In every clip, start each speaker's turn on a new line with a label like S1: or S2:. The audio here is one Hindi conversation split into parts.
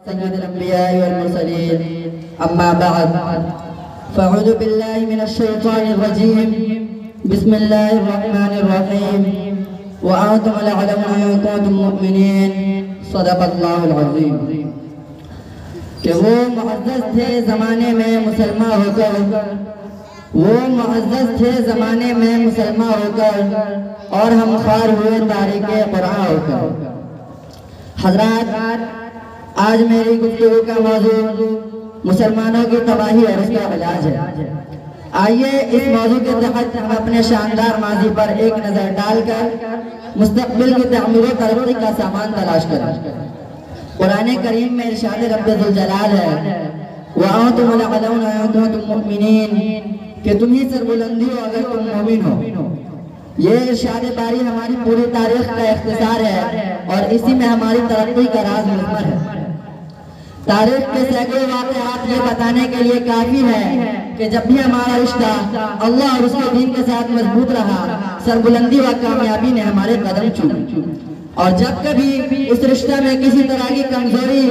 S1: सय्यदुल अंबिया वल मुरसलीन अम्मा बाद फ़अऊज़ु बिल्लाहि मिनश शैतानिर रजीम बिस्मिल्लाहिर रहमानिर रहीम व अंतुम अअलमु इन कुंतुम मुमिनीन सदक़ल्लाहुल अज़ीम। कि वो मुअज़्ज़ज़ थे ज़माने में मुसलमान होकर, वो मुअज़्ज़ज़ थे ज़माने में मुसलमान होकर और हम ख़ार हुए तारीक़े क़ुरान होकर। हज़रात, आज मेरी गुफ्तगू का मौजू मुसलमानों की तबाही और उसका इलाज है। आइए इस मौजू के तहत हम अपने शानदार माजी पर एक नज़र डालकर मुस्तक़बिल की तअमीर व तरक्की का सामान तलाश करें। कुरान करीम में इरशाद रब्बुल जलाल है व अंतुम अअलमु इन कुंतुम मुमिनीन, कि तुम ही सरबुलंदी हो अगर तुम मोमिन हो। ये इरशाद बारी हमारी पूरी तारीख का इख्तिसार है और इसी में हमारी तरक्की का राज मुज़म्मर है। तारीख के सैकड़ों वाक़यात ये बताने के लिए काफ़ी है कि जब भी हमारा रिश्ता अल्लाह और उसके दीन के साथ मजबूत रहा, सरबुलंदी व कामयाबी ने हमारे कदम चूमे। और जब कभी इस रिश्ते में किसी तरह की कमजोरी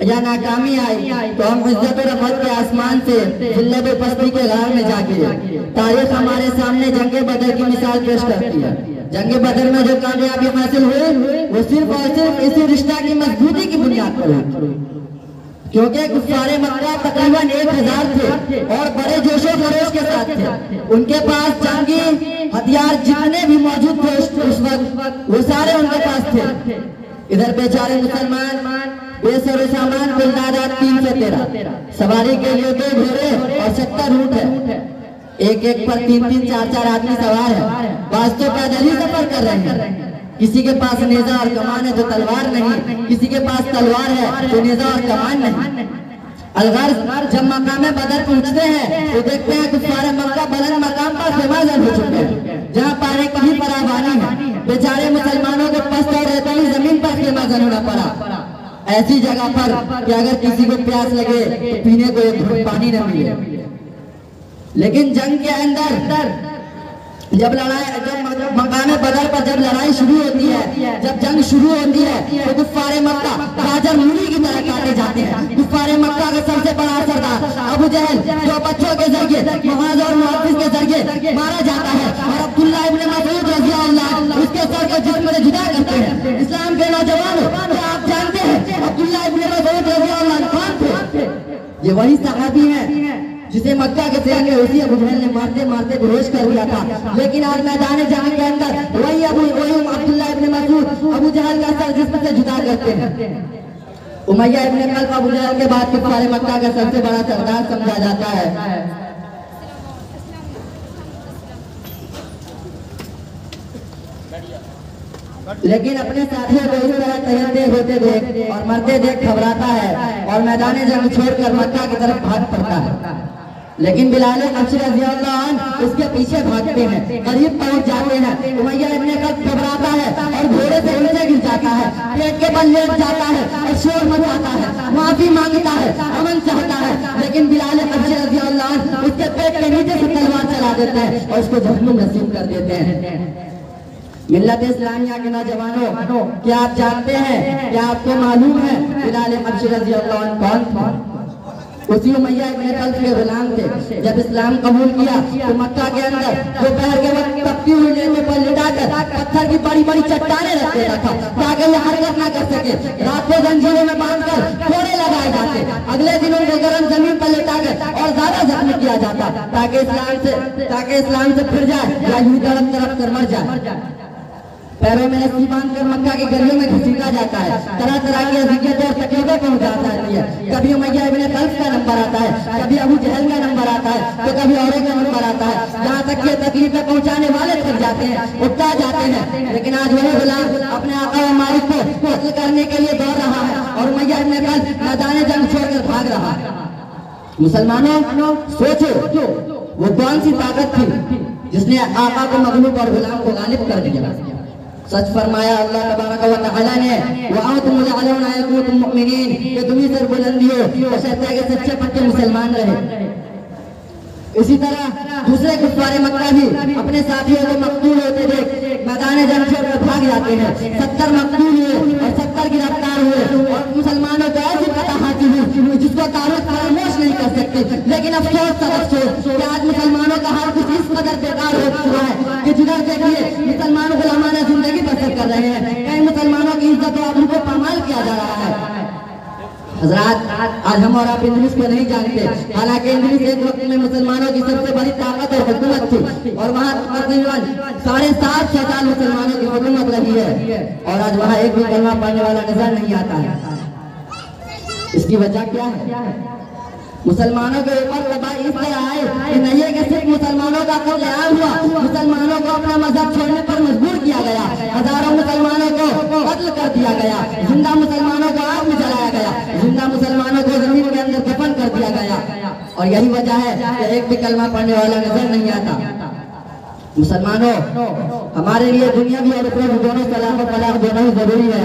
S1: या नाकामी आई तो हम इज्जत और रहमत के आसमान से ज़िल्लत व पस्ती के गार में जा गिरे। तारीख हमारे सामने जंगे बदर की मिसाल पेश करती है। जंगे बदर में जो कामयाबी हासिल हुई वो सिर्फ और सिर्फ इसी रिश्ता की मजबूती की बुनियाद पर हुई, क्योंकि कुफ़ारे मक्का तकरीबन 1000 थे और बड़े जोशो खरोश के साथ थे। उनके पास जंगी हथियार जितने भी मौजूद थे उस वक्त वो सारे उनके पास थे। इधर बेचारे मुसलमान बेसर सामान कुल तादाद 313, सवारी के लिए 2 घोड़े और 70 ऊंट है। एक पर 3-3, 4-4 आदमी सवार है। बाज़ तो पैदल ही सफर कर रहे हैं। किसी के पास नेजा और कमान है तो तलवार नहीं, किसी के पास तलवार है तो नेजा और कमान नहीं। अलगर्ज जब मकाम बदर पहुंचते हैं तो देखते हैं कुफ़ारे मक्का बुलंद मकाम पर ख़िमाज़न हो चुके हैं, जहाँ पानी की भी फरावानी है। बेचारे मुसलमानों को पस्त और रेतीली जमीन पर ख़िमाज़न होना पड़ा, ऐसी जगह पर कि अगर किसी को प्यास लगे तो पीने को एक घूंट पानी न मिले। लेकिन जंग के अंदर जब मकाम बदर पर जब लड़ाई शुरू होती है, जब जंग शुरू होती है तो कुफ़ारे मक्का गाजर मूली की तरह काटे जाते हैं। कुफ़ारे मक्का का सबसे बड़ा सरदार अबू जहल जो बच्चों के जरिए मुआज़ और मुअव्विज़ के जरिए मारा जाता है और अब्दुल्ला इब्न मसूद रज़ियल्लाहु अन्हु उसके सर को जिस्म से जुदा करते हैं। इस्लाम के नौजवानों, क्या आप जानते हैं अब्दुल्ला इब्न मसूद रज़ियल्लाहु अन्हु कौन थे? ये वही सहाबी हैं जिसे मक्का के शेर ने उसी अबू जहल ने मारते मारते बेहोश कर दिया था। लेकिन आज मैदान जंग के अंदर वही अब्दुल्ला इब्न मसूद अबू जहल का सर जिस्म से जुदा करते हैं। उमय्या इब्न खल्फ अबू जहल के बाद कुफ़ारे मक्का का सबसे बड़ा सरदार समझा जाता है। लेकिन अपने साथियों को इस तरह तैयार होते देख और मरते देख घबराता है और मैदान जंग छोड़कर मक्का की तरफ भाग पड़ता है। लेकिन बिलाल हबशी रज़ियल्लाहु अन्हु उसके पीछे भागते हैं, करीब पहुंच जाते हैं। उमय्या इब्न खल्फ घबराता है और घोड़े से नीचे गिर जाता है, पेट के बल लेट जाता है और शोर मचाता है, माफी मांगता है, अमन चाहता है। लेकिन बिलाल हबशी रज़ियल्लाहु अन्हु उसके पेट के नीचे से तलवार चला देते हैं और उसको जहन्नुम नसीब कर देते हैं। मिल्लत इस्लामिया के नौजवानों, क्या आप जानते हैं, क्या आपको मालूम है बिलाल हबशी रज़ियल्लाहु अन्हु कौन था? उसी उमय्या इब्न खल्फ के गुलाम थे। जब इस्लाम कबूल किया तो मक्का के अंदर दोपहर के वक्त तपती हुई लेने पर लिटाकर पत्थर की बड़ी बड़ी चट्टानें रख देता था ताकि ये हरकत ना कर सके। रात को जंजीरों में बांधकर कोड़े लगाए जाते, अगले दिन उनको गर्म जमीन पर लिटाकर और ज्यादा जख्मी किया जाता ताकि इस्लाम से फिर जाए या यूं तड़प तड़प कर मर जाए। पैरों में रस्सी बांधकर मक्का की गलियों में घसीटा जाता है, तरह तरह की अज़ियतें और तकलीफें पहुंचाता है। कभी उमय्या इब्न खल्फ का नंबर आता है, कभी अबू जहल का नंबर आता है, तो कभी औरों का नंबर आता है, जहाँ तक ये तकलीफें पहुंचाने वाले थक जाते हैं, उठा जाते हैं। लेकिन आज वही गुलाम अपने आका व मालिक को कत्ल करने के लिए दौड़ रहा है और उमय्या इब्न खल्फ मैदान जंग छोड़कर भाग रहा है। मुसलमानों, सोचो वो कौन सी ताकत थी जिसने आका को मगलूब और गुलाम को गालिब कर दिया? सच फरमाया अल्लाह तबारक व तआला ने व अंतुम अअलमु इन कुंतुम मुमिनीन, कि तुम ही सरबुलंदी हो बशर्ते कि सच्चे पक्के मुसलमान रहे। इसी तरह दूसरे कुफ़ारे मक्का भी अपने साथियों को मक़तूल होते देख मैदान जंग छोड़कर भाग जाते हैं। 70 मक़तूल हुए और 70 गिरफ्तार हुए और मुसलमानों को ऐसी वो तारीफ खामोश नहीं कर सकते। लेकिन अफसोस सर अफसोस कि आज मुसलमानों का हाल कुछ इस कदर बेकार हो चुका है कि जिधर देखिए मुसलमान गुलामाना जिंदगी बसर कर रहे हैं, कई मुसलमानों की इज्जत और उनको पामाल किया जा रहा है। हजरात, आज हम और आप इंग्लिश को नहीं जानते, हालांकि इंग्लिश एक वक्त में मुसलमानों की सबसे बड़ी ताकत और हुकूमत थी और वहाँ तकरीबन 7.5 साल मुसलमानों की हुकूमत रही है और आज वहाँ एक भी कलमा पढ़ने वाला नजर नहीं आता है। इसकी वजह क्या है? मुसलमानों के ऊपर तबाही इस तरह आए कि नहीं है कि सिर्फ मुसलमानों का कत्लेआम हुआ, मुसलमानों को अपना मजहब छोड़ने पर मजबूर किया गया, हजारों मुसलमानों को कत्ल कर दिया गया, जिंदा मुसलमानों को आग में जलाया गया, जिंदा मुसलमानों को जमीन के अंदर दफन कर दिया गया। और यही वजह है कि एक भी कलमा पढ़ने वाला नजर नहीं आता। मुसलमानों, हमारे लिए दुनिया भी और उखरवी दोनों तलाक दोनों ही जरूरी है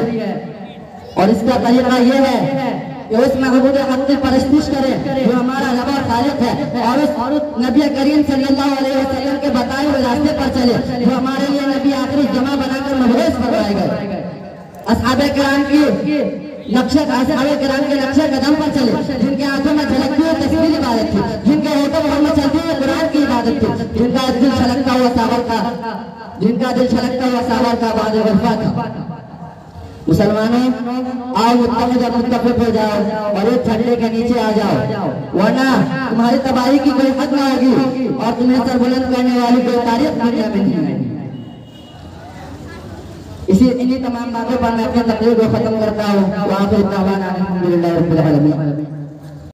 S1: और इसका तरीका ये है कि उस महबूब हक की परस्तिश करें जो हमारा रब और खालिक है और उस नबी करीम सल्लल्लाहु अलैहि वसल्लम के बताए हुए रास्ते पर चले जो हमारे लिए नबी आखिरी जमा बनाकर मबरूस फरमाए गए। असहाबे किराम के नक्शे कदम पर चले, जिनके आंखों में झलकती हुई तस्वीर इबादत थी, जिनके होठों में चलती हुई कुरान की इबादत थी, जिनका दिल छलकता हुआ सावर का बाद वफा था। मुसलमानों, आओ मुत्तहिद और मुत्तफिक हो जाओ और एक झंडे के नीचे आ जाओ, वरना तुम्हारी तबाही की कोई हद न होगी और तुम्हें सर बुलंद करने वाली कोई तारीफ दुनिया में नहीं है। इन्हीं तमाम बातों पर मैं अपनी तकरीर को खत्म करता हूँ।